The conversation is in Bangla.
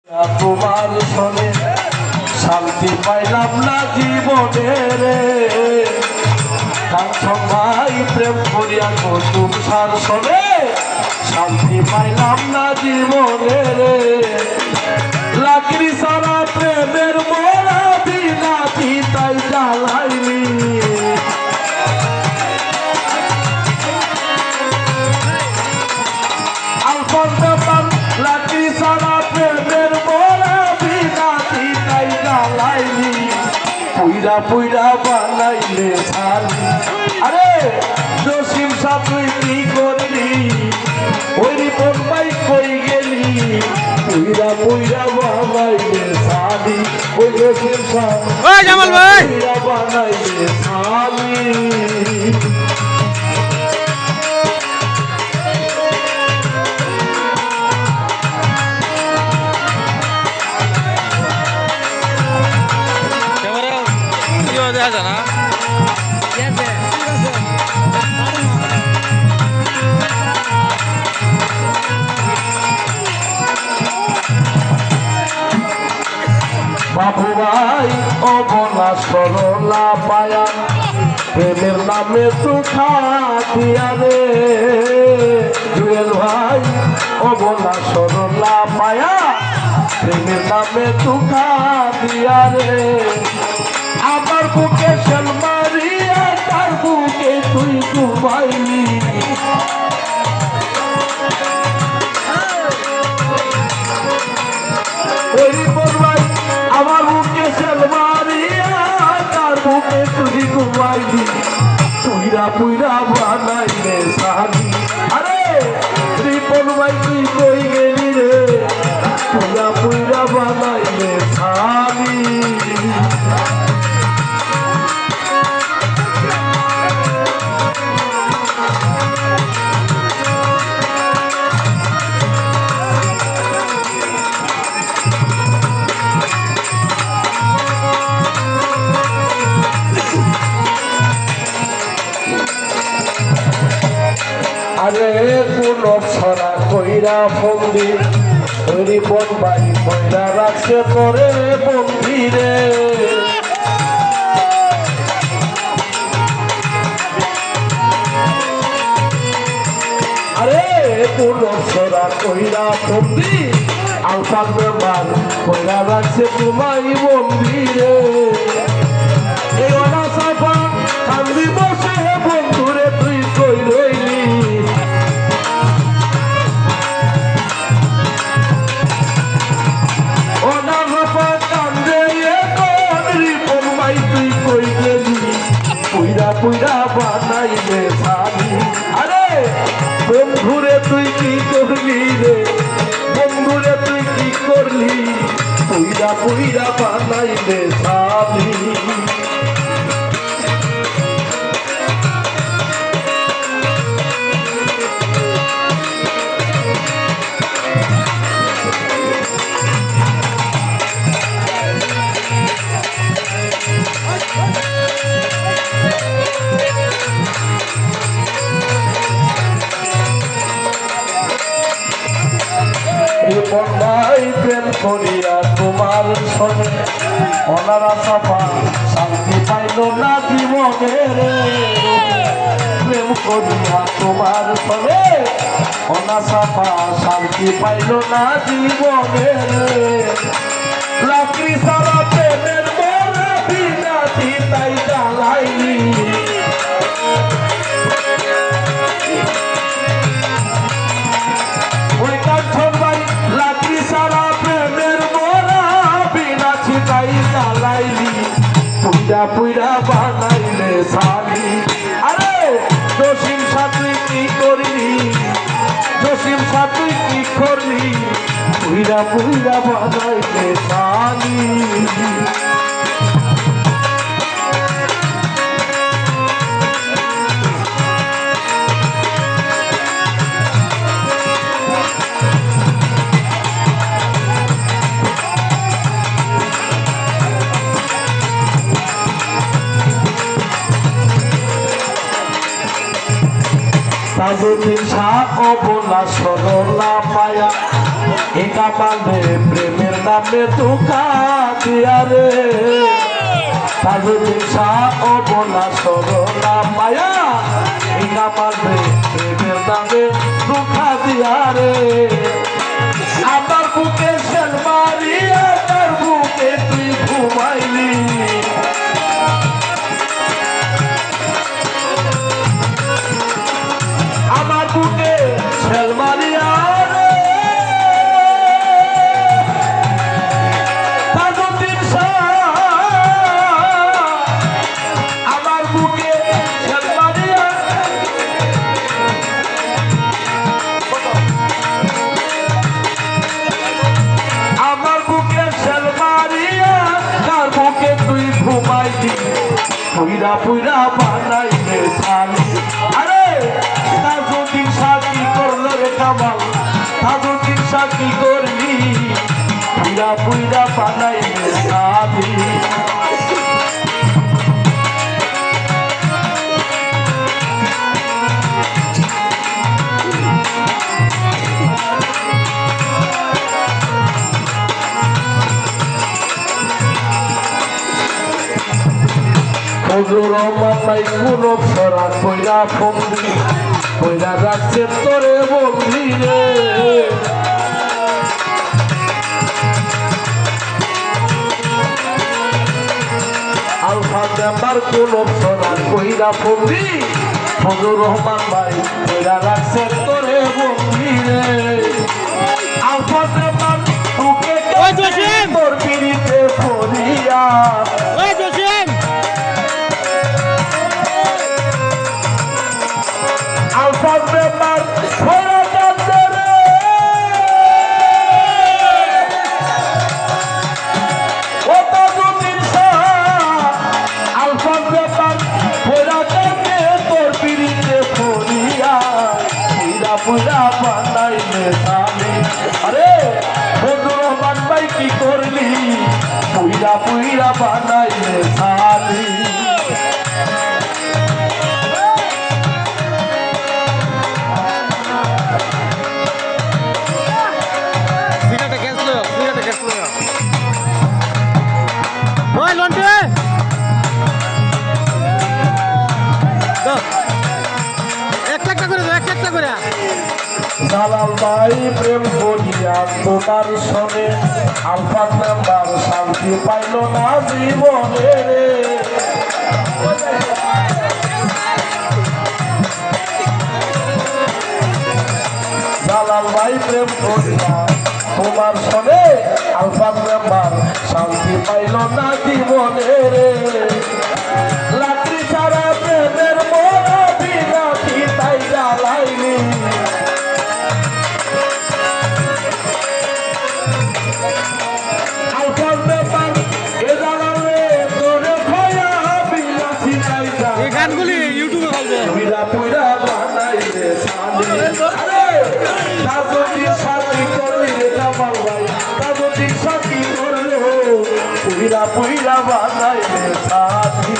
তোমার শোনে শান্তি পাইলাম না জীবনে রে কাঞ্চন ভাই প্রেম করিয়া কুতুব সার শোনে শান্তি পাইলাম না জীবনে রে লাকড়ি সারা প্রেমের মোরা বিনা চিতাই জ্বালাইনি আলফার ব্যাপার লাকড়ি সারা প্রেমের মোরা বিনা চিতাই জ্বালাইনি পুইরা পুইরা বানাইলে ছাড়ি আরে জসিম সাহ তুই কি করলি ওই রিপন ভাই কই গেলি পুইরা পুইরা বানাইলে ছাড়ি ওই জসিম সাহ ওই জামাল ভাই পুইরা বানাইলে ছাড়ি দেখা যায় না বাবু ভাই অবলা সরলা পায়া প্রেমের নামে তো খাটিয়া রে জুয়েল ভাই অবলা সরলা পায়া প্রেমের নামে তো খাটিয়া রে আমার বুকে শল মারিয়া তার বুকে তুই ঘুমাইলি আমার বুকে শল মারিয়া তার বুকে তুই ঘুমাইলি পুইরা পুইরা বানাইলে সাহানি আরে রিপন ভাই তুই কই গেলি রে পুইরা পুইরা বানাইলে সাহানি আরে কোন ছড়া কইরা বন্দি ওই বন বাই কইরা রাখছে তোরে বন্দি রে আরে কোন ছড়া কইরা বন্দি আলফার ব্যাপার কইরা রাখছে তোমায় বন্দি রে এই অনা সাফা কান্দি বসে বন্ধুরে তুই কই রইলি পুইরা বানাইলে সানি আরে বন্ধুরে তুই কি করলি রে বন্ধুরে তুই কি করলি পুইরা পুইরা বানাইলে সানি বন্ধাই প্রেম করিয়া তোমার শোনে অনারা সাফা শান্তি পাইল না জীবনে রে প্রেম করিয়া তোমার শোনে অনা সাফা শান্তি পাইল না জীবনে রে লাকড়ি সারা প্রেমের মোরা বিনা চিতাই জ্বালাইনি ওই কাঞ্চন ভাই লাকড়ি সারা প্রেমের মোরা বিনা চিতাই জ্বালাইলি পুইরা পুইরা বানাইলে সানি আরে জসিম সাহ তুই কি করলি জসিম সাহ তুই কি করলি পুইরা পুইরা বানাইলে সানি তাজুদ্দিন শাহ অবলা সরলা পায়া একা বাঁধে প্রেমের নামে ধোকা দিয়া রে তাজুদ্দিন শাহ ও বোলা সরনা মায়া এই আমার প্রেমের নামে ধোকা দিয়া রে আমার বুকে শেল মারিয়া তার বুকে তুই ঘুমাইলি আমার বুকে শেল মারিয়া রে তাজুদ্দিন শাহ আমার বুকে শেল মারিয়া আমার বুকে শেল মারিয়া তার বুকে তুই ঘুমাইলি পুইরা পুইরা বানাইলে শালি আরে তাজুদ্দিন শাহ কি করলো রে কামাল তাজুদ্দিন শাহ কি করলি পুইরা পুইরা বানাইলে শালি ফজলুর রহমান নাই কোন সরা কইরা ফন্দি কইরা রাখছে তোরে বন্দি রে আলফা মেম্বার কোন সরা কইরা ফন্দি ফজলুর রহমান ভাই কইরা রাখছে তোরে বন্দি রে আলফা মেম্বার তোকে তোর পিড়িতে পড়িয়া আলফাজ মেম্বার ছড়া কান্দে রে ও তাজুদ্দিন শাহ আলফাজ মেম্বার ছড়া কান্দে তোর পিড়িতে পড়িয়া পুইরা পুইরা বানাইলে শালি আরে ফজলুর রহমান ভাই কি করলি পুইরা পুইরা বানাইলে শালি জালাল ভাই প্রেম করিয়া তোমার সনে আলফাজ মেম্বার শান্তি পাইল না জীবনে রে জালাল ভাই প্রেম করিয়া তোমার সনে আলফাজ মেম্বার শান্তি পাইল না জীবনে রে লাকড়ি ছাড়া প্রেমের মোরা বিরাটি তাই জ্বালাইনি গানগুলি ইউটিউবে ফেলবে পুইরা পুইরা বানাইলে শালি আরে তাজুদ্দিন শাহ কি করলি রে কামাল ভাই তাজুদ্দিন শাহ কি করলো পুইরা পুইরা বানাইলে শালি